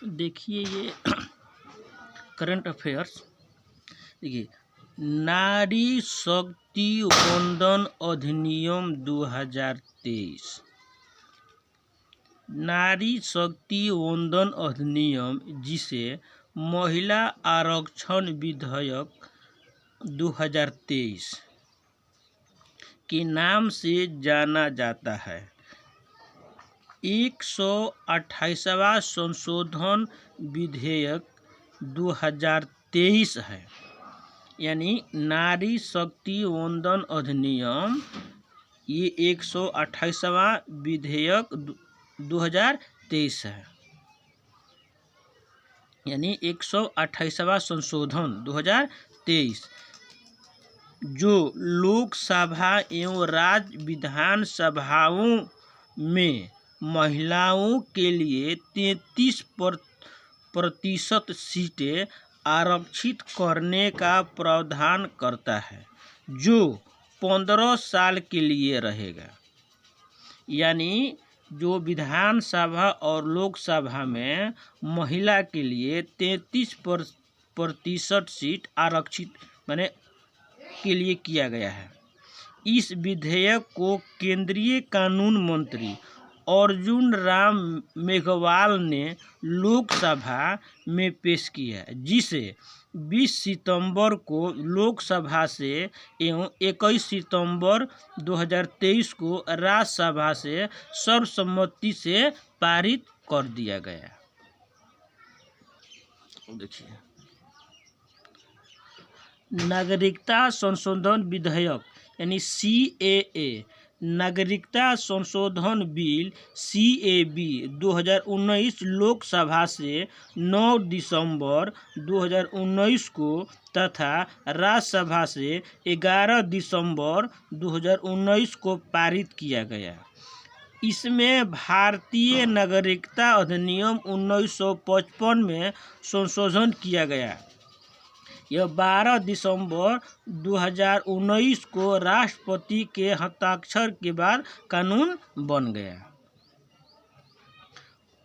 देखिए ये current affairs. देखिए, नारी शक्ति वंदन अधिनियम 2023। नारी शक्ति वंदन अधिनियम, जिसे महिला आरक्षण विधेयक 2023 के नाम से जाना जाता है, 128वां संशोधन विधेयक 2023 है। यानी नारी शक्ति वंदन अधिनियम ये 128वां विधेयक 2023 है। यानी 128वां संशोधन 2023 जो लोकसभा एवं राज्य विधानसभाओं में महिलाओं के लिए 33% सीटें आरक्षित करने का प्रावधान करता है, जो 15 साल के लिए रहेगा। यानी जो विधानसभा और लोकसभा में महिला के लिए 33% सीट आरक्षित माने के लिए किया गया है। इस विधेयक को केंद्रीय कानून मंत्री अर्जुन राम मेघवाल ने लोकसभा में पेश किया है, जिसे 20 सितंबर को लोकसभा से एवं 21 सितंबर 2023 को राज्यसभा से सर्वसम्मति से पारित कर दिया गया। देखिए, नागरिकता संशोधन विधेयक यानी CAA, नागरिकता संशोधन बिल CAB 2019 लोकसभा से 9 दिसंबर 2019 को तथा राज्यसभा से 11 दिसंबर 2019 को पारित किया गया। इसमें भारतीय नागरिकता अधिनियम 1955 में संशोधन किया गया। यह 12 दिसंबर 2019 को राष्ट्रपति के हस्ताक्षर के बाद कानून बन गया।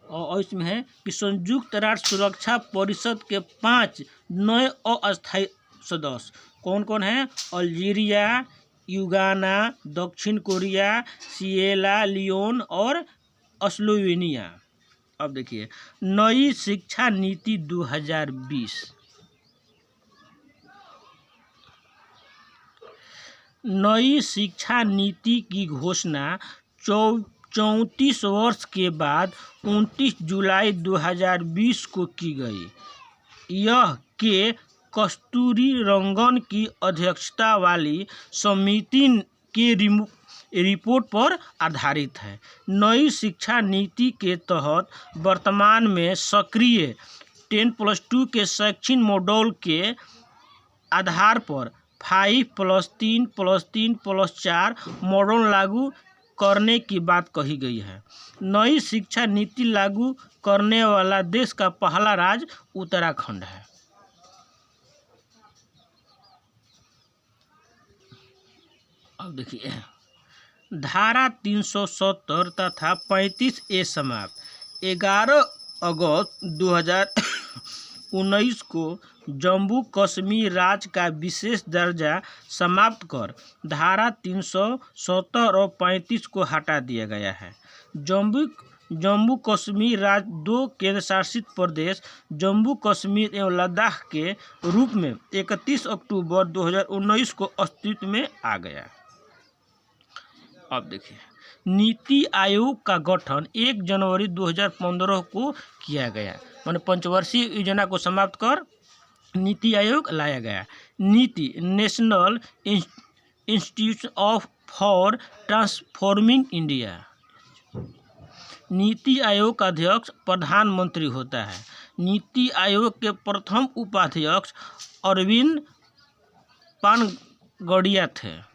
और इसमें है कि संयुक्त राष्ट्र सुरक्षा परिषद के 5 नए अस्थायी सदस्य कौन कौन हैं? अल्जीरिया, युगाना, दक्षिण कोरिया, सिएरा लियोन और स्लोवेनिया। अब देखिए, नई शिक्षा नीति 2020। नई शिक्षा नीति की घोषणा 34 वर्ष के बाद 29 जुलाई 2020 को की गई। यह के कस्तूरी रंगन की अध्यक्षता वाली समिति के रिपोर्ट पर आधारित है। नई शिक्षा नीति के तहत वर्तमान में सक्रिय 10+2 के शैक्षिक मॉडल के आधार पर 5+3+3+4 मॉडल लागू करने की बात कही गई है। नई शिक्षा नीति लागू करने वाला देश का पहला राज्य उत्तराखंड है। अब देखिए, धारा 370 तथा 35A समाप्त। 11 अगस्त 2019 को जम्मू कश्मीर राज्य का विशेष दर्जा समाप्त कर धारा 370 और 35 को हटा दिया गया है। जम्मू कश्मीर राज्य 2 केंद्र शासित प्रदेश जम्मू कश्मीर एवं लद्दाख के रूप में 31 अक्टूबर 2019 को अस्तित्व में आ गया। अब देखिए, नीति आयोग का गठन 1 जनवरी 2015 को किया गया। माने पंचवर्षीय योजना को समाप्त कर नीति आयोग लाया गया। नीति national institute for transforming India. NITI Aayog का अध्यक्ष प्रधानमंत्री होता है। नीति आयोग के प्रथम उपाध्यक्ष अरविंद पानगड़िया थे।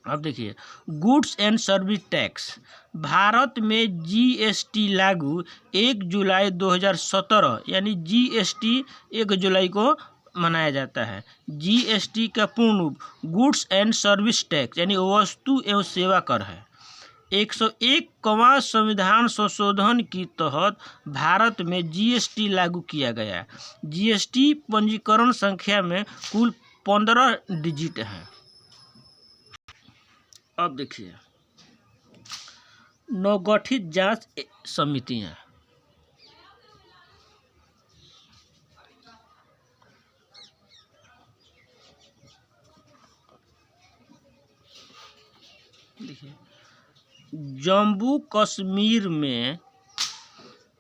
अब देखिए, goods and service tax. Bharat में GST लागू 1 जुलाई 2017 यानी GST 1 जुलाई को मनाया जाता है। GST का पूर्ण रूप गुड्स एंड सर्विस टैक्स यानी वस्तु एवं सेवा कर है। 101वां संविधान संशोधन के तहत भारत में जीएसटी लागू किया गया। जीएसटी पंजीकरण संख्या में कुल 15 डिजिट है। अब देखिए नवगठित जांच समितियां। देखिए जम्मू कश्मीर में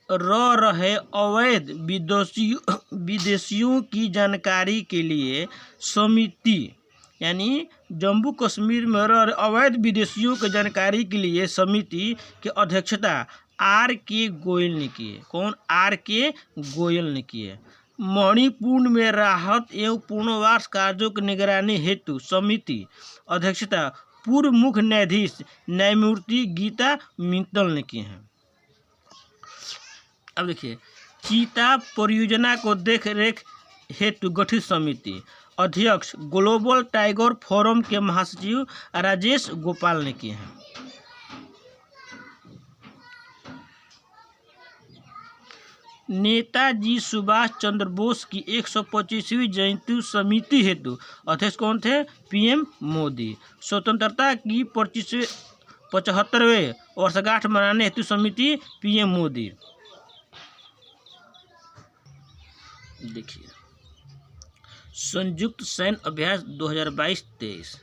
रह रहे अवैध विदेशियों की जानकारी के लिए समिति, यानी जम्मू कश्मीर में रह रहे अवैध विदेशियों की जानकारी के लिए समिति की अध्यक्षता R.K. गोयल ने की है। कौन? R.K. गोयल ने की है। मणिपुर में राहत एवं पुनर्वास कार्यों की निगरानी हेतु समिति अध्यक्षता पूर्व मुख्य न्यायाधीश न्यायमूर्ति गीता मित्तल ने की है। अब देखिए चीता परियोजना को देख रेख हेतु गठित समिति अध्यक्ष ग्लोबल टाइगर फोरम के महासचिव राजेश गोपाल ने किए हैं। नेताजी सुभाष चंद्र बोस की 125वीं जयंती समिति हेतु अध्यक्ष कौन थे? पीएम मोदी। स्वतंत्रता की 75वें वर्षगांठ मनाने हेतु समिति पीएम मोदी। देखिए संयुक्त सैन्य अभ्यास 2022-23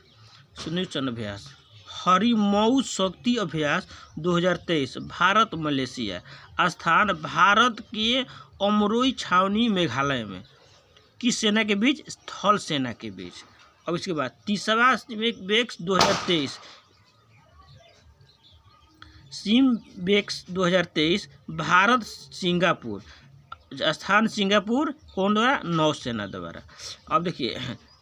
संयुक्त सैन्य अभ्यास हरिमऊ शक्ति अभ्यास 2023 भारत मलेशिया। स्थान भारत के अमरोई छावनी मेघालय में। किस सेना के बीच? स्थल सेना के बीच। अब इसके बाद तीसरा बेक्स 2023 बेक्स 2023 भारत सिंगापुर। स्थान सिंगापुर कौन द्वारा? नौसेना द्वारा। अब देखिए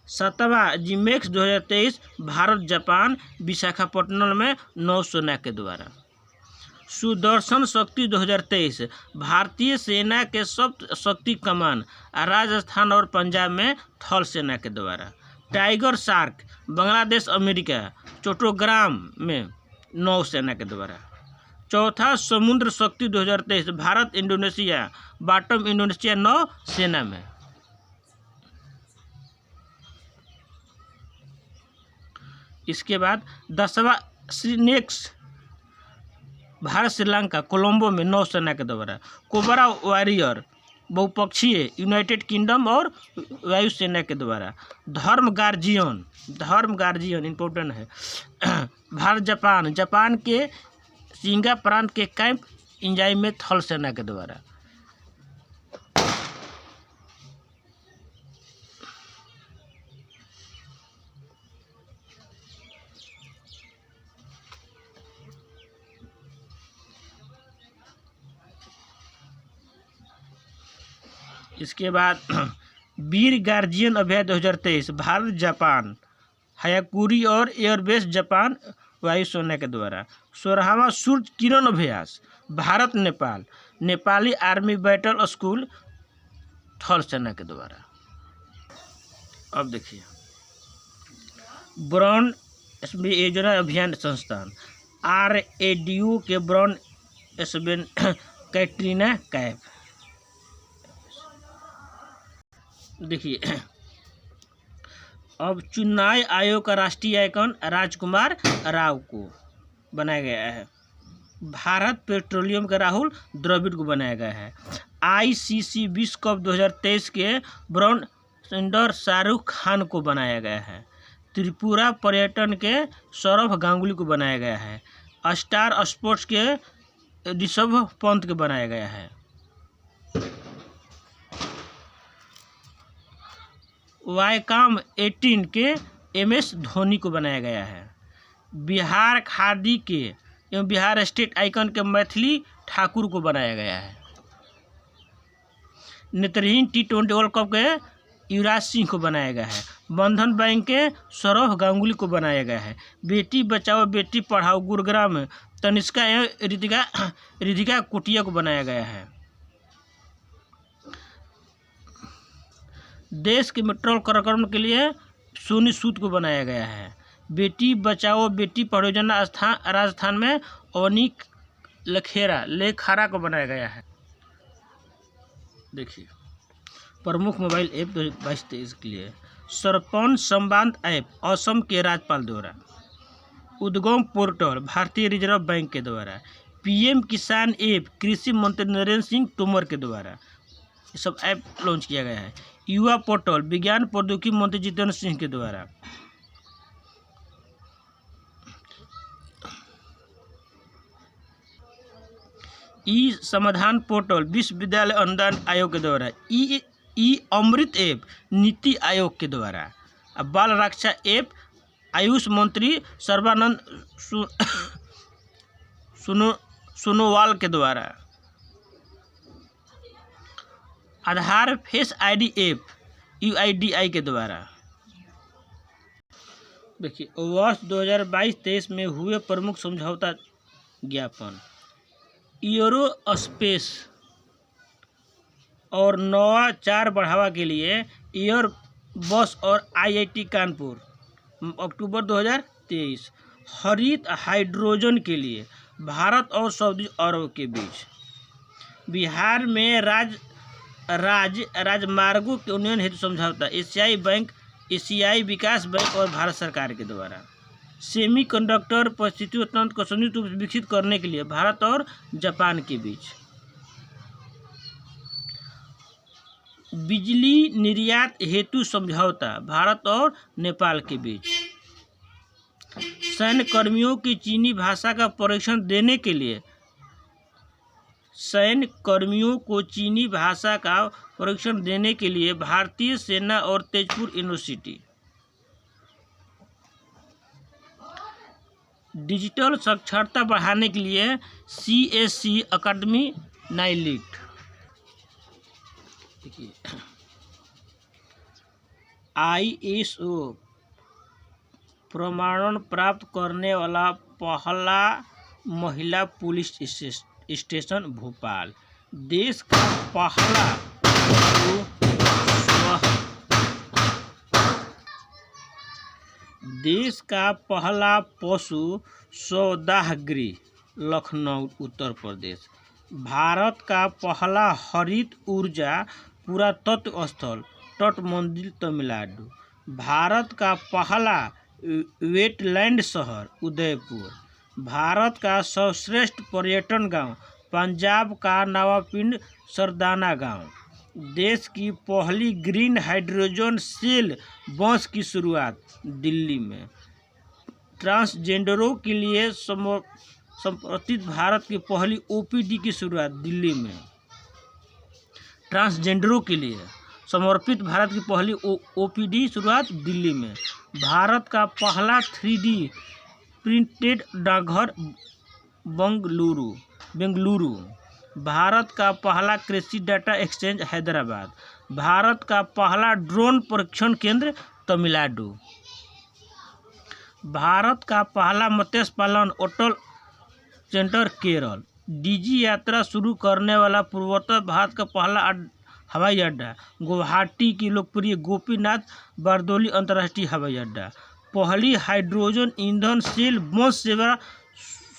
7वां जिमेक्स 2023 भारत जापान विशाखापट्टनम में नौसेना के द्वारा। सुदर्शन शक्ति 2023 भारतीय सेना के सप्त शक्ति कमान राजस्थान और पंजाब में थल सेना के द्वारा। Tiger shark Bangladesh America Chattogram में नौसेना के द्वारा। चौथा समुद्र शक्ति 2023 भारत इंडोनेशिया बॉटम इंडोनेशिया नौसेना में। इसके बाद 10वां नेक्स्ट भारत श्रीलंका कोलंबो में नौसेना के द्वारा। कोबरा वॉरियर बहुपक्षीय यूनाइटेड किंगडम और वायुसेना के द्वारा। धर्म गार्जियन इंपॉर्टेंट है भारत जापान के सिंगा प्रांत के कैंप इंजाई में थल सेना के द्वारा। इसके बाद वीर गार्जियन अभ्यास 2023 भारत जापान हायाकुरी और एयरबेस जापान वायुसेना के द्वारा। 16वां सूर्य किरण अभ्यास Bharat Nepal Nepali army battle school थल सेना के द्वारा। अब देखिए ब्रॉन योजना अभियान संस्थान RADO के ब्रॉन एसबेन कैटरीना कैफ। देखिए अब चुनाव आयोग का राष्ट्रीय आइकन राजकुमार राव को बनाया गया है। भारत पेट्रोलियम का राहुल द्रविड़ को बनाया गया है। ICC विश्व कप 2023 के ब्रॉन्ज मेडल शाहरुख खान को बनाया गया है। त्रिपुरा पर्यटन के सौरभ गांगुली को बनाया गया है। स्टार स्पोर्ट्स के ऋषभ पंत को बनाया गया है। वाईकॉम 18 के MS धोनी को बनाया गया है। बिहार खादी के एवं बिहार स्टेट आइकन के मैथिली ठाकुर को बनाया गया है। नेत्रहीन T20 वर्ल्ड कप के युवराज सिंह को बनाया गया है। बंधन बैंक के सौरभ गांगुली को बनाया गया है। बेटी बचाओ बेटी पढ़ाओ गुरुग्राम में तनिष्का एवं रिधिका कुटिया को बनाया गया है। देश के मेट्रो कार्यक्रम के लिए सोनी सूद को बनाया गया है। बेटी बचाओ बेटी पढ़ाओ योजना राजस्थान में अवनी लेखारा को बनाया गया है। देखिए प्रमुख मोबाइल ऐप 2022-23 के लिए सरपंच संवाद ऐप असम के राज्यपाल द्वारा, उद्गम पोर्टल भारतीय रिजर्व बैंक के द्वारा, पीएम किसान ऐप कृषि मंत्री नरेंद्र सिंह तोमर के द्वारा ये सब ऐप लॉन्च किया गया है। युवा पोर्टल विज्ञान प्रौद्योगिकी मंत्री जितेंद्र सिंह के द्वारा, ई समाधान पोर्टल विश्वविद्यालय अनुदान आयोग के द्वारा, ई अमृत ऐप नीति आयोग के द्वारा, बाल रक्षा ऐप आयुष मंत्री सर्बानंद सोनोवाल के द्वारा, आधार फेस आईडी ऐप UIDAI के द्वारा। देखिए वर्ष 2022-23 में हुए प्रमुख समझौता ज्ञापन, एयरोस्पेस और नवाचार बढ़ावा के लिए एयर बस और IIT कानपुर अक्टूबर 2023, हरित हाइड्रोजन के लिए भारत और सऊदी अरब के बीच, बिहार में राजमार्गों के उन्नयन हेतु समझौता एशियाई विकास बैंक और भारत सरकार के द्वारा, सेमीकंडक्टर परिस्थितियों तंत्र को संयुक्त रूप से विकसित करने के लिए भारत और जापान के बीच, बिजली निर्यात हेतु समझौता भारत और नेपाल के बीच, सैन्य कर्मियों की चीनी भाषा का प्रशिक्षण देने के लिए भारतीय सेना और तेजपुर यूनिवर्सिटी, डिजिटल साक्षरता बढ़ाने के लिए CSC अकादमी नाइलिट। ISO प्रमाणन प्राप्त करने वाला पहला महिला पुलिस स्टेशन भोपाल, देश का पहला पशु सौदागृह लखनऊ उत्तर प्रदेश, भारत का पहला हरित ऊर्जा पुरातत्व स्थल तटमंदिर तमिलनाडु, भारत का पहला वेटलैंड शहर उदयपुर, भारत का सर्वश्रेष्ठ पर्यटन गांव पंजाब का नवापिंड सरदाना गांव, देश की पहली ग्रीन हाइड्रोजन सेल बस की शुरुआत दिल्ली में, ट्रांसजेंडरों के लिए समर्पित भारत की पहली OPD की शुरुआत दिल्ली में, ट्रांसजेंडरों के लिए समर्पित भारत की पहली OPD शुरुआत दिल्ली में, भारत का पहला 3D प्रिंटेड डाकघर बेंगलुरु, भारत का पहला कृषि डाटा एक्सचेंज हैदराबाद, भारत का पहला ड्रोन परीक्षण केंद्र तमिलनाडु, भारत का पहला मत्स्य पालन अटल सेंटर केरल, DG यात्रा शुरू करने वाला पूर्वोत्तर भारत का पहला हवाई अड्डा गुवाहाटी की लोकप्रिय गोपीनाथ बारदौली अंतर्राष्ट्रीय हवाई अड्डा, पहली हाइड्रोजन ईंधन सेल बस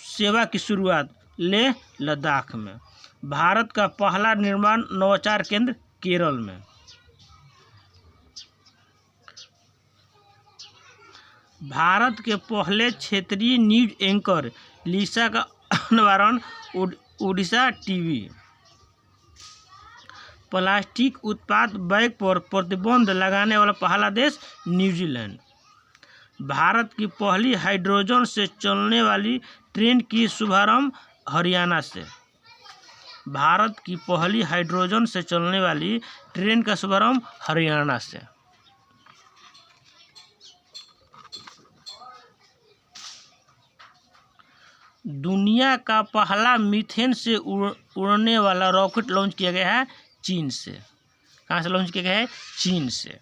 सेवा की शुरुआत लेह लद्दाख में, भारत का पहला निर्माण नवाचार केंद्र केरल में, भारत के पहले क्षेत्रीय न्यूज एंकर लिसा का अनावरण ओडिशा टीवी, प्लास्टिक उत्पाद बैग पर प्रतिबंध लगाने वाला पहला देश न्यूजीलैंड, भारत की पहली हाइड्रोजन से चलने वाली ट्रेन की शुभारंभ हरियाणा से, भारत की पहली हाइड्रोजन से चलने वाली ट्रेन का शुभारंभ हरियाणा से, दुनिया का पहला मीथेन से उड़ने वाला रॉकेट लॉन्च किया गया है चीन से। कहाँ से लॉन्च किया गया है? चीन से।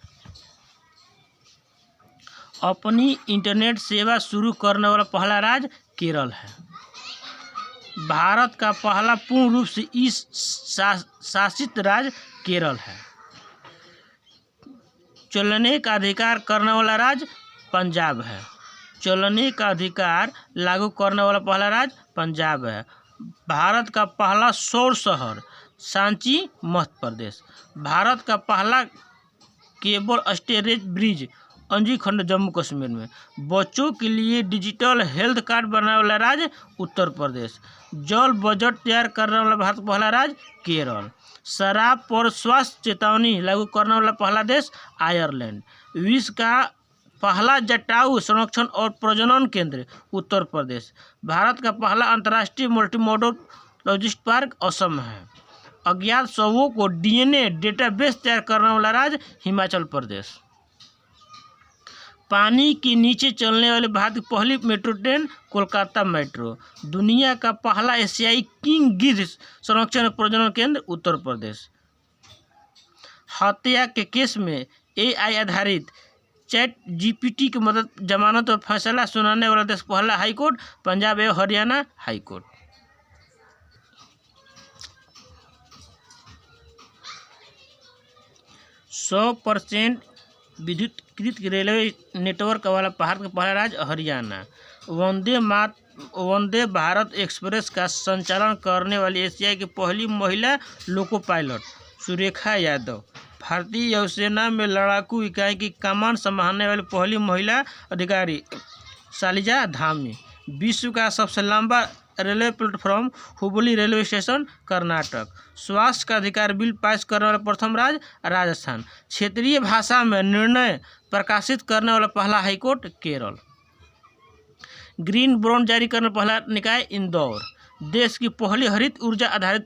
अपनी इंटरनेट सेवा शुरू करने वाला पहला राज्य केरल है। भारत का पहला पूर्ण रूप से शासित राज्य केरल है। चलने का अधिकार करने वाला राज्य पंजाब है। चलने का अधिकार लागू करने वाला पहला राज्य पंजाब है। भारत का पहला सौर शहर सांची मध्य प्रदेश। भारत का पहला केबल स्टोरेज ब्रिज अंजी खंड जम्मू कश्मीर में। बच्चों के लिए डिजिटल हेल्थ कार्ड बनाने वाला राज्य उत्तर प्रदेश। जल बजट तैयार करने वाला भारत का पहला राज्य केरल। शराब पर स्वास्थ्य चेतावनी लागू करने वाला पहला देश आयरलैंड। विश्व का पहला जटायु संरक्षण और प्रजनन केंद्र उत्तर प्रदेश। भारत का पहला अंतर्राष्ट्रीय मल्टीमोडल लॉजिस्टिक पार्क असम है। अज्ञात शवों को डीएनए डेटाबेस तैयार करने वाला राज्य हिमाचल प्रदेश। पानी के नीचे चलने वाली भारत की पहली मेट्रो ट्रेन कोलकाता मेट्रो। दुनिया का पहला एशियाई किंग गिर संरक्षण और प्रजनन केंद्र उत्तर प्रदेश। हत्या के केस में एआई आधारित चैट जीपीटी की मदद जमानत और फैसला सुनाने वाला देश पहला हाईकोर्ट पंजाब एवं हरियाणा हाईकोर्ट। 100% विद्युतीकृत रेलवे नेटवर्क वाला भारत का पहला राज्य हरियाणा। वंदे भारत एक्सप्रेस का संचालन करने वाली एशिया की पहली महिला लोको पायलट सुरेखा यादव। भारतीय वायुसेना में लड़ाकू इकाई की कमान संभालने वाली पहली महिला अधिकारी शालिजा धामी। विश्व का सबसे लंबा railway platform Hubli railway station Karnataka. स्वास्थ्य का अधिकार बिल पास करने वाला प्रथम राज्य राजस्थान। क्षेत्रीय भाषा में निर्णय प्रकाशित करने वाला पहला हाईकोर्ट केरल। ग्रीन बॉन्ड जारी करने पहला निकाय इंदौर। देश की पहली हरित ऊर्जा आधारित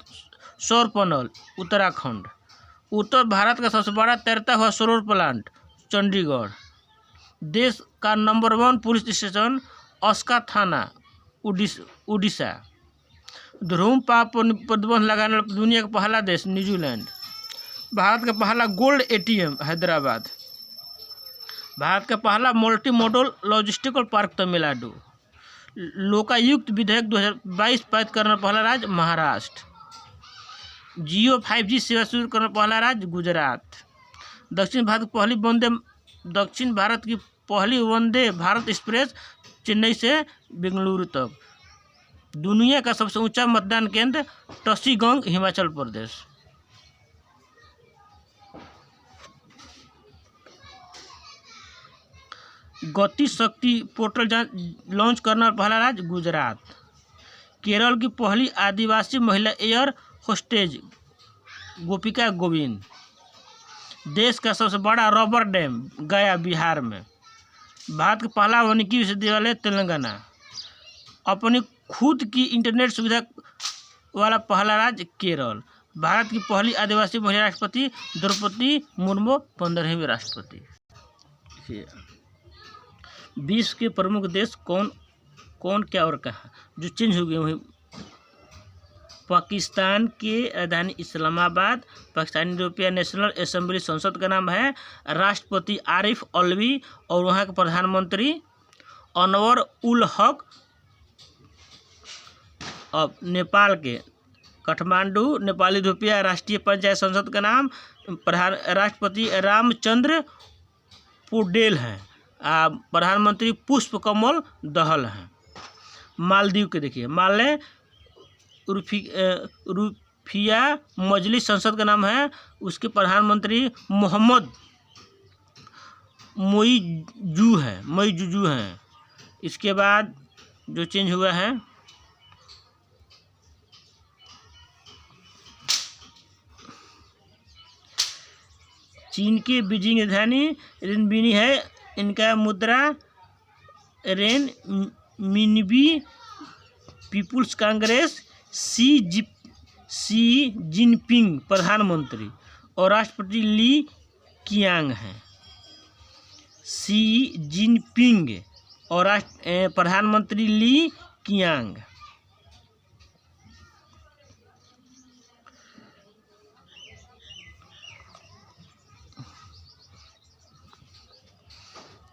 सौर पैनल उत्तराखंड। उत्तर भारत का सबसे बड़ा तैरता हुआ सौर प्लांट चंडीगढ़। देश का नंबर 1 पुलिस स्टेशन अस्का थाना उड़ीसा। धूम्रपान पर प्रतिबंध लगाने वाला दुनिया का पहला देश न्यूजीलैंड। भारत का पहला गोल्ड एटीएम हैदराबाद। भारत का पहला multi modal logistical park Tamil Nadu. Lokayukta विधेयक 2022 पारित करने पहला राज्य महाराष्ट्र। जियो 5G सेवा शुरू करने पहला राज्य गुजरात। दक्षिण भारत की पहली वंदे भारत एक्सप्रेस चेन्नई से बेंगलुरु तक। दुनिया का सबसे ऊंचा मतदान केंद्र टसीगंग हिमाचल प्रदेश। गति शक्ति पोर्टल लॉन्च करने वाला पहला राज्य गुजरात। केरल की पहली आदिवासी महिला एयर होस्टेज गोपिका गोविंद। देश का सबसे बड़ा रबर डैम गया बिहार में। भारत का पहला वानिकी विश्वविद्यालय तेलंगाना। अपनी खुद की इंटरनेट सुविधा वाला पहला राज्य केरल। भारत की पहली आदिवासी महिला राष्ट्रपति द्रौपदी मुर्मू 15वीं राष्ट्रपति। विश्व के प्रमुख देश कौन क्या और कहाँ जो चेंज हो गए वही। पाकिस्तान के राजधानी Islamabad. Pakistani European national assembly संसद का नाम है। राष्ट्रपति आरिफ अलवी और वहाँ के प्रधानमंत्री अनवर उल हक। अब नेपाल के काठमांडू नेपाली यूरोपीय राष्ट्रीय पंचायत संसद का नाम राष्ट्रपति रामचंद्र पौडेल हैं। प्रधानमंत्री पुष्प कमल दहल हैं। मालदीव के देखिए माले रुफिया मजलिस संसद का नाम है। उसके प्रधानमंत्री मोहम्मद मोइजुजू हैं। इसके बाद जो चेंज हुआ है चीन के बीजिंग राजधानी रेनबिनी है। इनका मुद्रा renminbi. People's Congress Xi Jinping प्रधानमंत्री और राष्ट्रपति ली कियांग हैं। सी जिनपिंग और प्रधानमंत्री ली कियांग।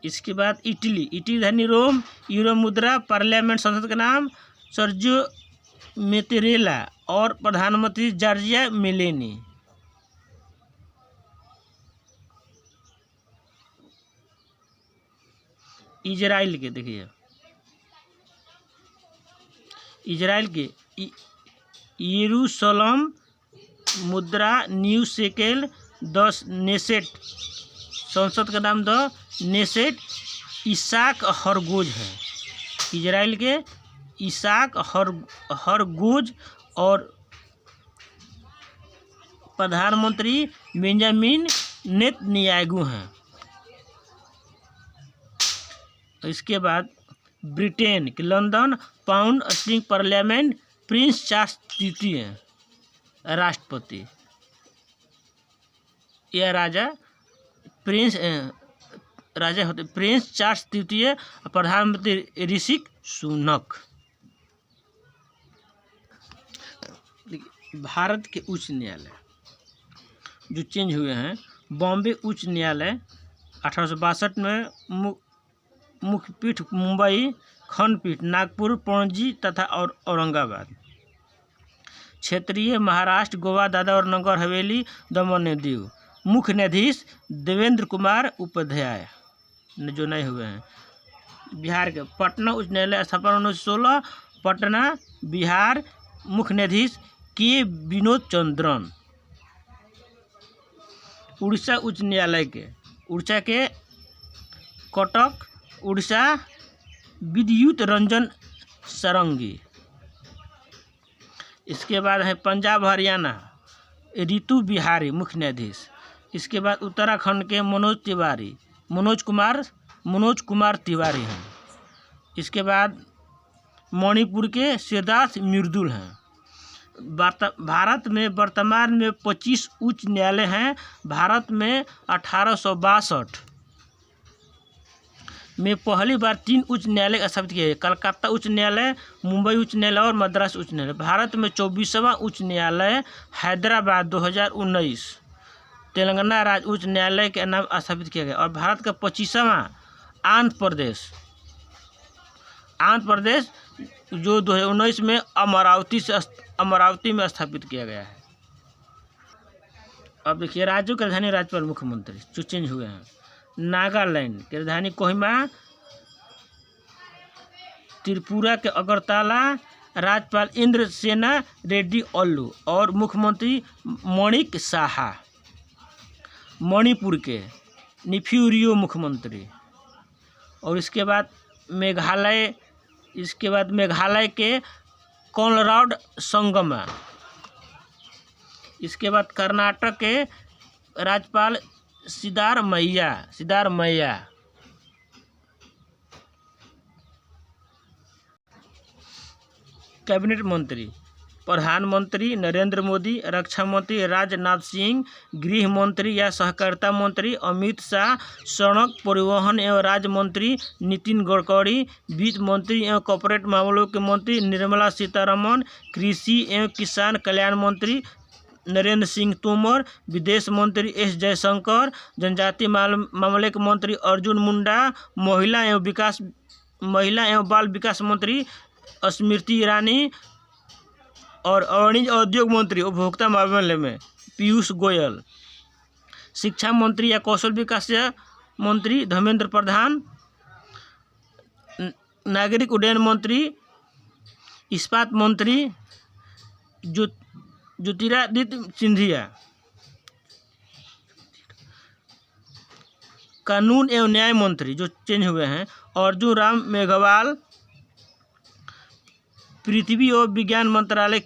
इसके बाद इटली राजधानी रोम। यूरो मुद्रा। पार्लियामेंट संसद का नाम सर्जियो मेतेरेला और प्रधानमंत्री जॉर्जिया मेलोनी। इजराइल के, देखिए इजराइल के यरूशलेम मुद्रा न्यू शेकेल 10 नेसेट, संसद का नाम 10 नेसेट इसाक हरगोज है। इजराइल के इसाक हरगोज और प्रधानमंत्री बेंजामिन नेतन्याहू हैं। इसके बाद ब्रिटेन के London pound sting parliament Prince Charles तृतीय राष्ट्रपति, यह राजा होते प्रिंस चार्ल्स तृतीय, प्रधानमंत्री ऋषि सुनक। भारत के उच्च न्यायालय जो चेंज हुए हैं, बॉम्बे उच्च न्यायालय 1862 में, मुख्यपीठ मुंबई, खंडपीठ नागपुर, पणजी तथा औरंगाबाद। क्षेत्रीय महाराष्ट्र, गोवा, दादरा और नगर हवेली, दमन और दीव। मुख्य न्यायाधीश देवेंद्र कुमार उपाध्याय जो नए हुए हैं। बिहार के पटना उच्च न्यायालय स्थापना 1916, पटना बिहार। मुख्य न्यायाधीश के विनोद चंद्रन। उड़ीसा उच्च न्यायालय के उड़ीसा के कटक उड़ीसा विद्युत रंजन सारंगी। इसके बाद है पंजाब हरियाणा रितु बिहारी मुख्य न्यायाधीश। इसके बाद उत्तराखंड के मनोज कुमार तिवारी हैं। इसके बाद मणिपुर के सिद्धार्थ मृदुल हैं। भारत में वर्तमान में 25 उच्च न्यायालय हैं। भारत में 1862 में पहली बार 3 उच्च न्यायालय स्थापित किए, कलकत्ता उच्च न्यायालय, मुंबई उच्च न्यायालय और मद्रास उच्च न्यायालय। भारत में 24वां उच्च न्यायालय हैदराबाद 2019, तेलंगाना राज्य उच्च न्यायालय के नाम स्थापित किया गया। और भारत का 25वां आंध्र प्रदेश जो 2019 में अमरावती में स्थापित किया गया है। अब देखिए राज्यों की राजधानी, राज्यपाल, मुख्यमंत्री जो चेंज हुए हैं। नागालैंड की राजधानी कोहिमा, त्रिपुरा के अगरतला, राज्यपाल इंद्रसेना रेड्डी अल्लू और मुख्यमंत्री मणिक साहा। मणिपुर के निफ्यूरियो मुख्यमंत्री। और इसके बाद मेघालय के कोनराड संगमा। इसके बाद कर्नाटक के राज्यपाल सिद्धारमैया। कैबिनेट मंत्री प्रधानमंत्री नरेंद्र मोदी, रक्षा मंत्री राजनाथ सिंह, गृह मंत्री या सहकारिता मंत्री अमित शाह, सड़क परिवहन एवं राज्य मंत्री नितिन गडकरी, वित्त मंत्री एवं कॉर्पोरेट मामलों के मंत्री निर्मला सीतारमण, कृषि एवं किसान कल्याण मंत्री नरेंद्र सिंह तोमर, विदेश मंत्री एस जयशंकर, जनजातीय मामले के मंत्री अर्जुन मुंडा, महिला एवं बाल विकास मंत्री स्मृति ईरानी और वाणिज्य उद्योग मंत्री उपभोक्ता मामले में पीयूष गोयल, शिक्षा मंत्री या कौशल विकास मंत्री धर्मेंद्र प्रधान, नागरिक उड्डयन मंत्री, इस्पात मंत्री ज्योतिरादित्य सिंधिया, कानून एवं न्याय मंत्री जो चेंज हुए हैं अर्जुन राम मेघवाल, पृथ्वी और विज्ञान मंत्रालय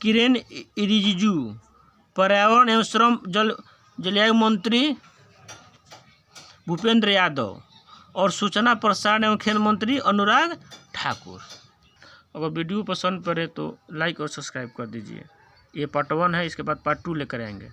किरेन रिजिजू, पर्यावरण एवं श्रम जलवायु मंत्री भूपेंद्र यादव और सूचना प्रसारण एवं खेल मंत्री अनुराग ठाकुर। अगर वीडियो पसंद पड़े तो लाइक और सब्सक्राइब कर दीजिए। ये पार्ट 1 है, इसके बाद पार्ट 2 लेकर आएंगे।